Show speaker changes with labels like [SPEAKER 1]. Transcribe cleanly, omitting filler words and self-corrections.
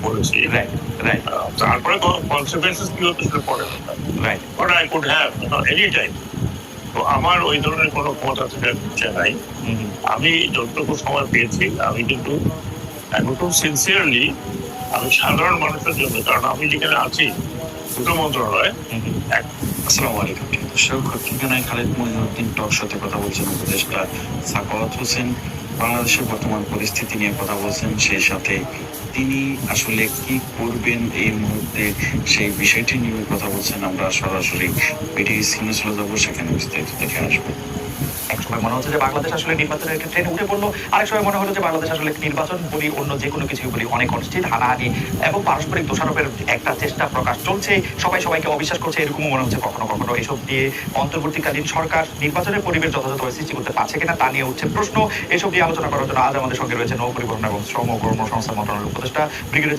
[SPEAKER 1] বলেছি। তারপরে কনসিকুয়েন্সেস কি হতো সেটা পরে but I could have any time. তো আমার ওই ধরনের কোনো ক্ষমতা থাকার ইচ্ছা নাই। আমি যতটুকু সময় পেয়েছি আমি কিন্তু একদম সিনসিয়ারলি আমি সাধারণ মানুষের জন্য, কারণ আমি যেখানে আছি দুটো মন্ত্রণালয়।
[SPEAKER 2] আসসালামু আলাইকুম দর্শক, ঠিকানায় খালেদ মঈনুদ্দিন টক শোতে কথা বলছেন উপদেষ্টা সাখাওয়াত হোসেন। বাংলাদেশের বর্তমান পরিস্থিতি নিয়ে কথা বলছেন, সেই সাথে তিনি আসলে কি করবেন এই মুহূর্তে সেই বিষয়টি নিয়ে কথা বলছেন। আমরা সরাসরি ভিডিও স্ক্রিনে চলে যাবো, সেখানে বিস্তারিত দেখে আসবো।
[SPEAKER 3] এক সময় মনে হচ্ছে যে বাংলাদেশ আসলে নির্বাচনের একটা ট্রেনে উঠে পড়লো, আরেক সময় মনে হলো যে বাংলাদেশ আসলে নির্বাচন বলি অন্য যে কোনো কিছু বলি অনেক অনিশ্চিত, হানাহানি এবং পারস্পরিক দোষারোপের একটা চেষ্টা প্রকাশ চলছে, সবাই সবাইকে অবিশ্বাস করছে, এরকমও মনে হচ্ছে কখনো কখনো। এসব দিয়ে অন্তর্বর্তীকালীন সরকার নির্বাচনের পরিবেশ যথাযথভাবে সৃষ্টি করতে পারছে কিনা তা নিয়ে উঠছে প্রশ্ন। এসব নিয়ে আলোচনা করার জন্য আজ আমাদের সঙ্গে রয়েছে নৌ পরিবহন এবং শ্রম ও কর্মসংস্থান মন্ত্রণালয়ের উপদেষ্টা ব্রিগেডিয়ার